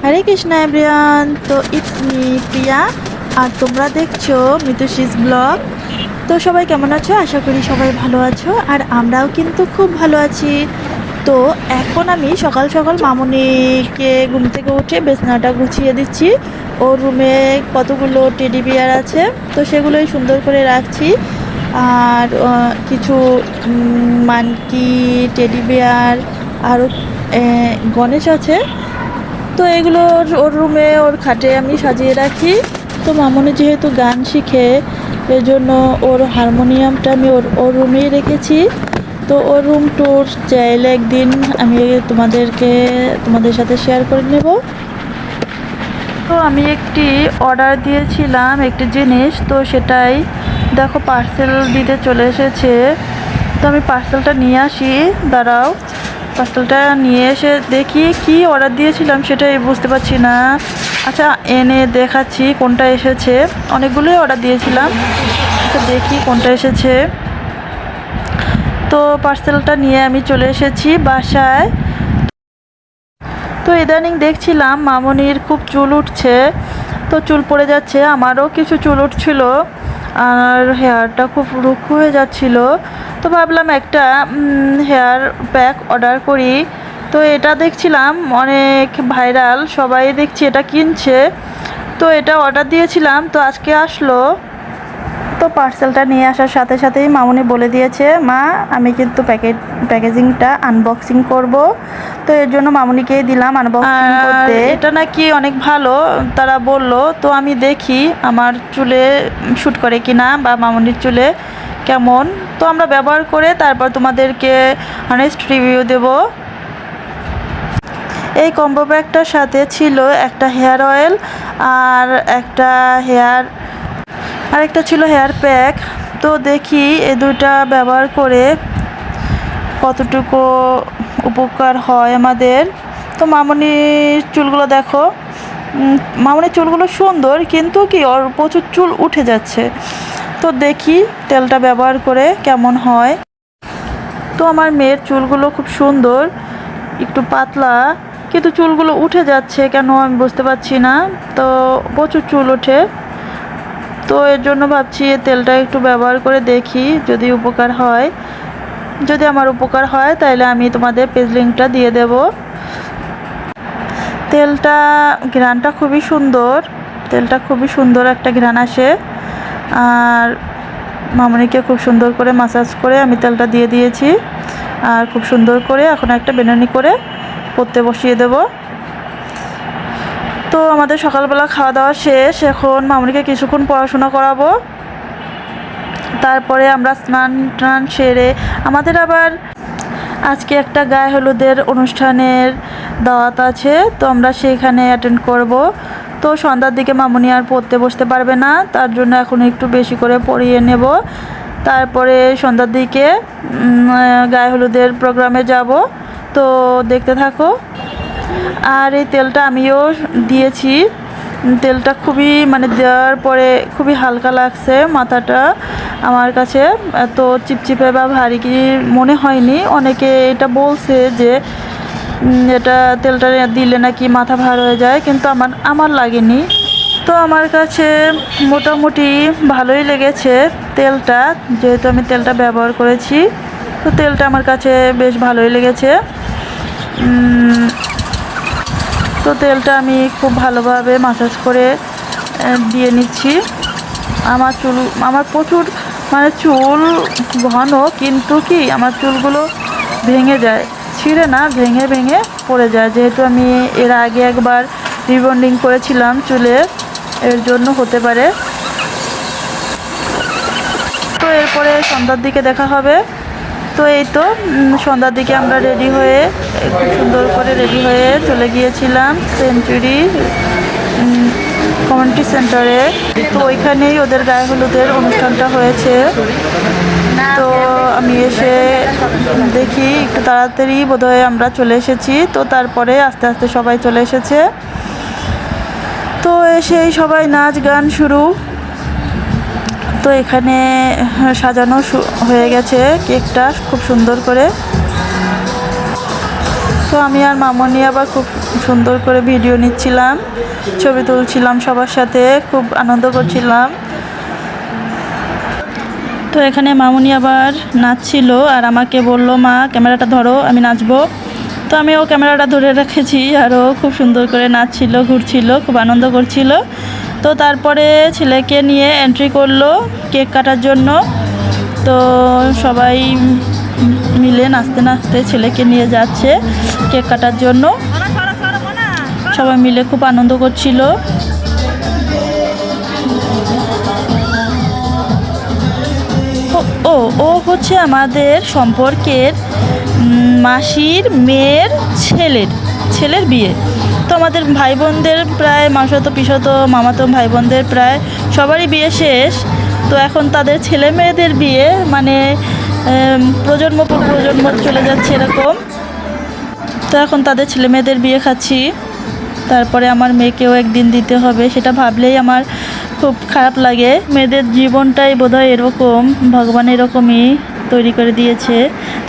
হরে Krishna everyone, তো it's me প্রিয়া আর তোমরা দেখছো মিতুশিস ব্লগ। তো সবাই কেমন আছো? আশা করি সবাই ভালো আছো, আর আমরাও কিন্তু খুব ভালো আছি। তো এখন আমি সকাল সকাল মামুনিকে ঘুম থেকে উঠে বিছানাটা গুছিয়ে দিচ্ছি। ওর রুমে কতগুলো টেডি বিয়ার আছে, তো সেগুলোই সুন্দর করে রাখছি। আর কিছু মানকি, টেডি বিয়ার, আরও গণেশ আছে। তো এগুলো ওর রুমে, ওর খাটে আমি সাজিয়ে রাখি। তো মামুনি যেহেতু গান শিখে, এর জন্য ওর হারমোনিয়ামটা আমি ওর রুমেই রেখেছি। তো ওর রুম ট্যুর চাইলে একদিন আমি তোমাদের সাথে শেয়ার করে নেব। তো আমি একটি অর্ডার দিয়েছিলাম একটি জিনিস, তো সেটাই দেখো পার্সেল দিতে চলে এসেছে। তো আমি পার্সেলটা নিয়ে আসি, দাঁড়াও। পার্সেলটা নিয়ে এসে দেখি কি অর্ডার দিয়েছিলাম সেটাই বুঝতে পারছি না। আচ্ছা, এনে দেখাচ্ছি কোনটা এসেছে। অনেকগুলোই অর্ডার দিয়েছিলাম, আচ্ছা দেখি কোনটা এসেছে। তো পার্সেলটা নিয়ে আমি চলে এসেছি বাসায়। তো ইদানিং দেখছিলাম মামুনির খুব চুল উঠছে, তো চুল পড়ে যাচ্ছে। আমারও কিছু চুল উঠছিল আর হেয়ারটা খুব রুক্ষ হয়ে যাচ্ছিল। তো ভাবলাম একটা হেয়ার প্যাক অর্ডার করি। তো এটা দেখছিলাম অনেক ভাইরাল, সবাই দেখছি এটা কিনছে। তো এটা অর্ডার দিয়েছিলাম, তো আজকে আসলো। তো পার্সেলটা নিয়ে আসার সাথে সাথেই মামুনি বলে দিয়েছে, মা আমি কিন্তু প্যাকেজিংটা আনবক্সিং করব। তো এর জন্য মামুনিকেই দিলাম আনবক্সিং করতে। এটা নাকি অনেক ভালো তারা বলল। তো আমি দেখি আমার চুলে শ্যুট করে কিনা, বা মামুনির চুলে কেমন। তো আমরা ব্যবহার করে তারপর তোমাদেরকে অনেস্ট রিভিউ দেব। এই কম্বো প্যাকটার সাথে ছিল একটা হেয়ার অয়েল আর একটা ছিল হেয়ার প্যাক। তো দেখি এই দুইটা ব্যবহার করে কতটুকু উপকার হয় আমাদের। তো মামুনির চুলগুলো দেখো, মামুনির চুলগুলো সুন্দর, কিন্তু কি ওর প্রচুর চুল উঠে যাচ্ছে। তো দেখি তেলটা ব্যবহার করে কেমন হয়। তো আমার মেয়ের চুলগুলো খুব সুন্দর, একটু পাতলা, কিন্তু চুলগুলো উঠে যাচ্ছে কেন আমি বুঝতে পারছি না। তো প্রচুর চুল ওঠে। তো এর জন্য ভাবছি এই তেলটা একটু ব্যবহার করে দেখি যদি উপকার হয়। যদি আমার উপকার হয় তাহলে আমি তোমাদের পেজ লিঙ্কটা দিয়ে দেব। তেলটা ঘ্রাণটা খুবই সুন্দর, তেলটা খুবই সুন্দর একটা ঘ্রাণ আসে। আর মামুনিকে খুব সুন্দর করে মাসাজ করে আমি তেলটা দিয়ে দিয়েছি। আর খুব সুন্দর করে এখন একটা বেনুনি করে পরতে বসিয়ে দেব। তো আমাদের সকালবেলা খাওয়া দাওয়া শেষ, এখন মামুনিকে কিছুক্ষণ পড়াশোনা করাবো। তারপরে আমরা স্নান টান সেরে আমাদের আবার আজকে একটা গায়ে হলুদের অনুষ্ঠানের দাওয়াত আছে, তো আমরা সেইখানে অ্যাটেন্ড করব। তো সন্ধ্যার দিকে মামুনি আর পড়তে বসতে পারবে না, তার জন্য এখন একটু বেশি করে পড়িয়ে নেব। তারপরে সন্ধ্যার দিকে গায়ে হলুদের প্রোগ্রামে যাব। তো দেখতে থাকো। আর এই তেলটা আমিও দিয়েছি, তেলটা খুবই দেওয়ার পরে খুবই হালকা লাগছে মাথাটা আমার কাছে, এত চিপচিপে বা ভারী কি মনে হয়নি। অনেকে এটা বলছে যে এটা তেলটা দিলে নাকি মাথা ভার হয়ে যায়, কিন্তু আমার লাগেনি। তো আমার কাছে মোটামুটি ভালোই লেগেছে তেলটা, যেহেতু আমি তেলটা ব্যবহার করেছি। তো তেলটা আমার কাছে বেশ ভালোই লেগেছে। তো তেলটা আমি খুব ভালোভাবে মাসাজ করে দিয়ে নিচ্ছি। আমার প্রচুর চুল ঘন, কিন্তু কি আমার চুলগুলো ভেঙে যায়, ছিঁড়ে না, ভেঙে ভেঙে পড়ে যায়। যেহেতু আমি এর আগে একবার রিবন্ডিং করেছিলাম চুলে, এর জন্য হতে পারে। তো এরপরে সন্ধ্যার দিকে দেখা হবে। তো এই তো সন্ধ্যার দিকে আমরা রেডি হয়ে খুব সুন্দর করে রেডি হয়ে চলে গিয়েছিলাম সেঞ্চুরি কমিউনিটি সেন্টারে। তো ওইখানেই ওদের গায়ে হলুদের অনুষ্ঠানটা হয়েছে। তো আমি এসে দেখি একটু তাড়াতাড়ি বোধহয় আমরা চলে এসেছি। তো তারপরে আস্তে আস্তে সবাই চলে এসেছে। তো এসেই সবাই নাচ গান শুরু। তো এখানে সাজানো হয়ে গেছে কেকটা খুব সুন্দর করে। তো আমি আর মামনি আবার খুব সুন্দর করে ভিডিও নিচ্ছিলাম, ছবি তুলছিলাম, সবার সাথে খুব আনন্দ করছিলাম। তো এখানে মামনি আবার নাচছিল আর আমাকে বলল, মা ক্যামেরাটা ধরো, আমি নাচবো। তো আমিও ক্যামেরাটা ধরে রেখেছি আর ও খুব সুন্দর করে নাচছিল, ঘুরছিল, খুব আনন্দ করছিল। তো তারপরে ছেলেকে নিয়ে এন্ট্রি করলো কেক কাটার জন্য। তো সবাই মিলে নাচতে নাচতে ছেলেকে নিয়ে যাচ্ছে কেক কাটার জন্য। সবাই মিলে খুব আনন্দ করছিল। ও হচ্ছে আমাদের সম্পর্কের মাসির মেয়ের ছেলের বিয়ে। তো আমাদের ভাই বোনদের প্রায় মামাতো পিসতো মামাতো ভাই বোনদের প্রায় সবারই বিয়ে শেষ। তো এখন তাদের ছেলে মেয়েদের বিয়ে, মানে প্রজন্ম পর প্রজন্ম চলে যাচ্ছে এরকম। তো এখন তাদের ছেলে মেয়েদের বিয়ে খাচ্ছি। তারপরে আমার মেয়েকেও একদিন দিতে হবে, সেটা ভাবলেই আমার খুব খারাপ লাগে। মেয়েদের জীবনটাই বোধহয় এরকম, ভগবান এরকমই তৈরি করে দিয়েছে।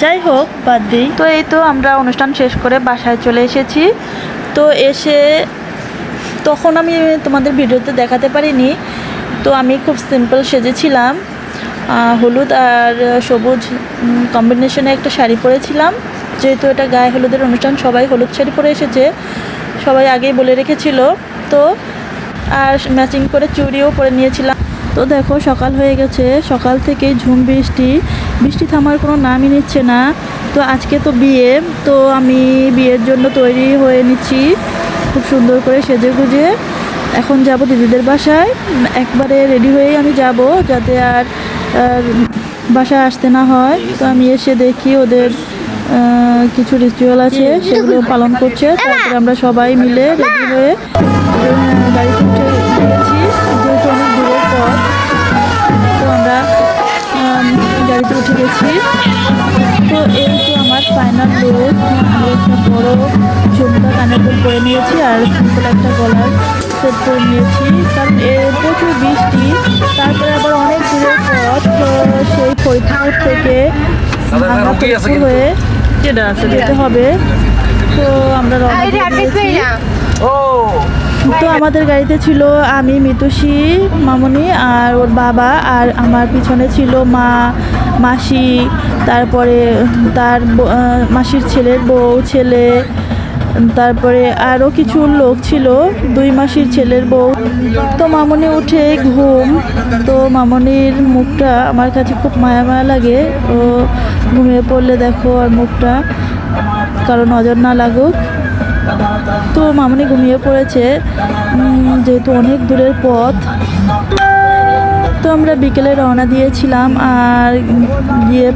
যাই হোক, বাদ দিই। তো এই তো আমরা অনুষ্ঠান শেষ করে বাসায় চলে এসেছি। তো এসে তখন আমি তোমাদের ভিডিওতে দেখাতে পারিনি। তো আমি খুব সিম্পল সেজেছিলাম, হলুদ আর সবুজ কম্বিনেশনে একটা শাড়ি পরেছিলাম। যেহেতু এটা গায়ে হলুদের অনুষ্ঠান, সবাই হলুদ শাড়ি পরে এসেছে, সবাই আগেই বলে রেখেছিল। তো আর ম্যাচিং করে চুড়িও পরে নিয়েছিলাম। তো দেখো সকাল হয়ে গেছে, সকাল থেকেই ঝুম বৃষ্টি থামার কোনো নামই নিচ্ছে না। তো আজকে তো বিয়ে, তো আমি বিয়ের জন্য তৈরি হয়ে নিচ্ছি খুব সুন্দর করে সেজে গুজে। এখন যাব দিদিদের বাসায়, একবারে রেডি হয়েই আমি যাব, যাতে আর বাসায় আসতে না হয়। তো আমি এসে দেখি ওদের কিছু রিচুয়াল আছে, সেগুলো পালন করছে। তারপরে আমরা সবাই মিলে রেডি হয়ে গাড়িতে উঠে গেছি, যেহেতু অনেক দূরের পথ। তো আমরা গাড়িতে উঠে গেছি। তো এই তো আমার ফাইনাল লুক। আমি একটা বড় ঝুমকা কানের দুল পরে নিয়েছি আর সিম্পল একটা গলার সেট করে নিয়েছি, কারণ প্রচুর বৃষ্টি। তারপরে আবার অনেক দূরের পথ, তো সেই ফরিদপুর থেকে হয়ে যেতে হবে। তো আমরা রওনা দিয়েছি। তো আমাদের গাড়িতে ছিল আমি, মিতুষী, মামনি আর ওর বাবা, আর আমার পিছনে ছিল মা, মাসি, তারপরে তার মাসির ছেলের বউ, ছেলে, তারপরে আরও কিছু লোক ছিল, 2 মাসির ছেলের বউ। তো মামনি উঠে ঘুম। তো মামনির মুখটা আমার কাছে খুব মায়া মায়া লাগে। ও ঘুমিয়ে পড়লে দেখো আর মুখটা, কারণ নজর না লাগুক। তো মামনি ঘুমিয়ে পড়েছে, যেহেতু অনেক দূরের পথ। তো আমরা বিকেলে রওনা দিয়েছিলাম, আর গিয়ে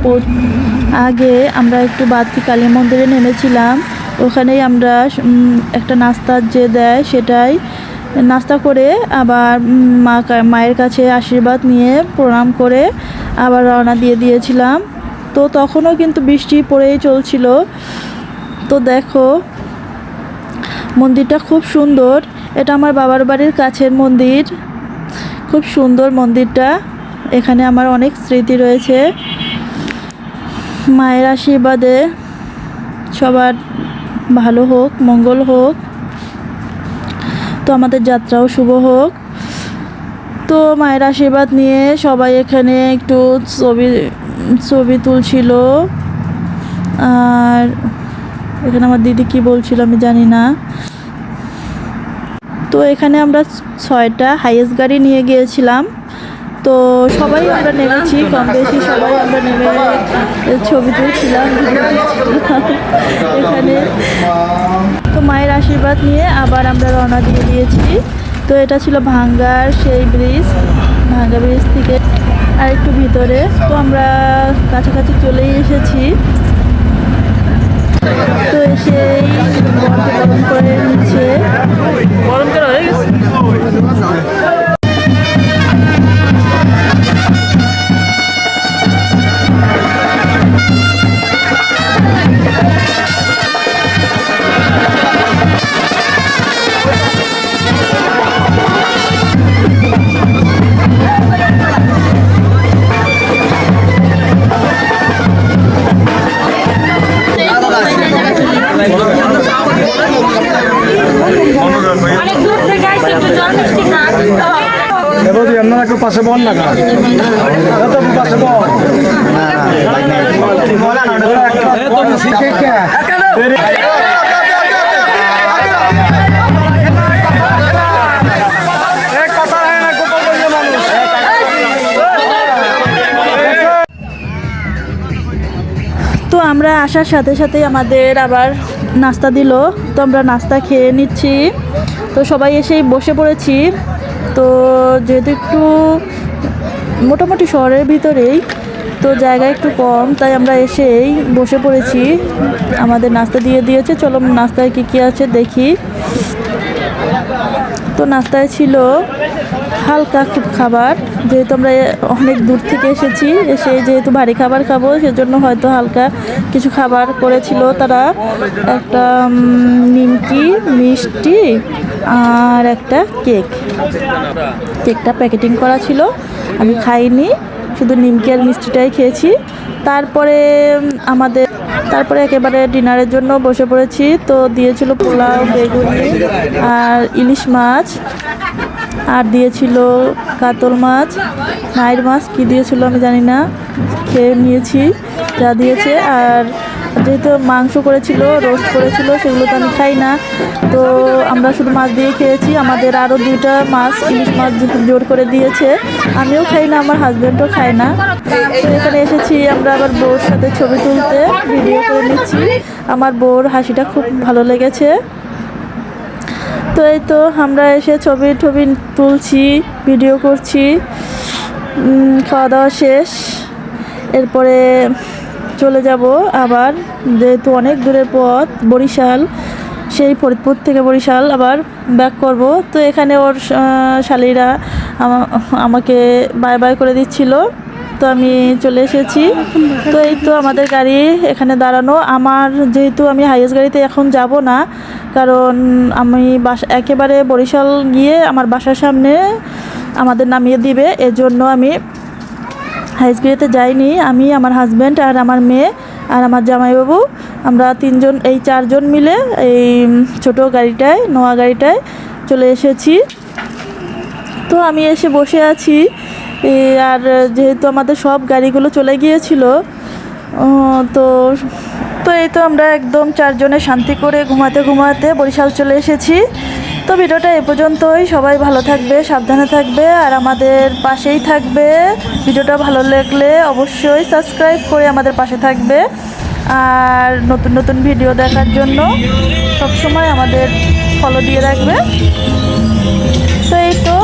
আগে আমরা একটু বাদকি কালী মন্দিরে নেমেছিলাম। ওখানেই আমরা একটা নাস্তা যে দেয় সেটাই নাস্তা করে আবার মায়ের কাছে আশীর্বাদ নিয়ে প্রণাম করে আবার রওনা দিয়েছিলাম। তো তখনও কিন্তু বৃষ্টি পড়েই চলছিল। তো দেখো মন্দিরটা খুব সুন্দর, এটা আমার বাবার বাড়ির কাছের মন্দির। খুব সুন্দর মন্দিরটা, এখানে আমার অনেক স্মৃতি রয়েছে। মায়ের আশীর্বাদে সবার ভালো হোক, মঙ্গল হোক। তো আমাদের যাত্রাও শুভ হোক। তো মায়ের আশীর্বাদ নিয়ে সবাই এখানে একটু ছবি তুলছিল। আর এখানে আমার দিদি কি বলছিল আমি জানি না। তো এখানে আমরা 6টা হাইয়েস্ট গাড়ি নিয়ে গিয়েছিলাম। তো সবাই আমরা নেমেছি, কম বেশি সবাই আমরা নেমে ছবি তুলছিলাম এখানে। তো মায়ের আশীর্বাদ নিয়ে আবার আমরা রওনা দিয়েছি। তো এটা ছিল ভাঙ্গার সেই ব্রিজ, ভাঙ্গা ব্রিজ থেকে আর একটু ভিতরে। তো আমরা কাছাকাছি চলেই এসেছি। তো এসেই বরণ করে নিচ্ছে। একটু পাশে বল না পাশে বল তো আমরা আসার সাথে সাথেই আমাদের আবার নাস্তা দিল, তো আমরা নাস্তা খেয়ে নিচ্ছি। তো সবাই এসেই বসে পড়েছি। তো যেহেতু একটু মোটামুটি শহরের ভিতরেই, তো জায়গা একটু কম, তাই আমরা এসেই বসে পড়েছি। আমাদের নাস্তা দিয়ে দিয়েছে, চলো নাস্তায় কী কী আছে দেখি। তো নাস্তায় ছিল হালকা খুব খাবার, যেহেতু আমরা অনেক দূর থেকে এসেছি, এসে যেহেতু ভারী খাবার খাবো সেজন্য হয়তো হালকা কিছু খাবার করেছিল তারা। একটা নিমকি, মিষ্টি আর একটা কেকটা প্যাকেটিং করা ছিল, আমি খাইনি, শুধু নিমকি আর মিষ্টিটাই খেয়েছি। তারপরে একেবারে ডিনারের জন্য বসে পড়েছি। তো দিয়েছিল পোলাও, বেগুনি আর ইলিশ মাছ, আর দিয়েছিল কাতল মাছ, নাইর মাছ কী দিয়েছিল আমি জানি না, খেয়ে নিয়েছি যা দিয়েছে। আর যেহেতু মাংস করেছিল, রোস্ট করেছিল, সেগুলো তো আমি খাই না, তো আমরা শুধু মাছ দিয়ে খেয়েছি। আমাদের আরও 2টা মাছ, ইলিশ মাছ জোর করে দিয়েছে, আমিও খাই না, আমার হাজব্যান্ডও খায় না। তো এখানে এসেছি আমরা আবার বউর সাথে ছবি তুলতে, ভিডিও করে নিচ্ছি। আমার বউর হাসিটা খুব ভালো লেগেছে। তো এই তো আমরা এসে ছবি তুলছি, ভিডিও করছি। খাওয়া দাওয়া শেষ, এরপরে চলে যাব আবার, যেহেতু অনেক দূরের পথ, বরিশাল, সেই ফরিদপুর থেকে বরিশাল আবার ব্যাক করব। তো এখানে ওর শালীরা আমাকে বাই বাই করে দিচ্ছিল, তো আমি চলে এসেছি। তো এই তো আমাদের গাড়ি এখানে দাঁড়ানো। আমার যেহেতু আমি হাইয়েস্ট গাড়িতে এখন যাব না, কারণ আমি একেবারে বরিশাল গিয়ে আমার বাসার সামনে আমাদের নামিয়ে দিবে, এজন্য আমি হাইয়েস্ট গাড়িতে যাইনি। আমি, আমার হাজব্যান্ড আর আমার মেয়ে আর আমার জামাইবাবু, আমরা 4জন মিলে এই ছোটো গাড়িটায়, নোয়া গাড়িটায় চলে এসেছি। তো আমি এসে বসে আছি, আর যেহেতু আমাদের সব গাড়িগুলো চলে গিয়েছিল, তো এই তো আমরা একদম 4জনে শান্তি করে ঘুমাতে বরিশাল চলে এসেছি। তো ভিডিওটা এ পর্যন্তই। সবাই ভালো থাকবে, সাবধানে থাকবে আর আমাদের পাশেই থাকবে। ভিডিওটা ভালো লাগলে অবশ্যই সাবস্ক্রাইব করে আমাদের পাশে থাকবে, আর নতুন ভিডিও দেখার জন্য সবসময় আমাদের ফলো দিয়ে রাখবে। তো এই তো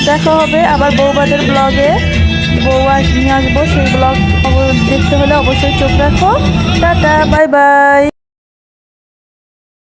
দেখা হবে আবার বউবাজার ব্লগে, বউ নিয়ে আসবো, সেই ব্লগ দেখতে হলে অবশ্যই চোখ রাখো। Tata, bye bye.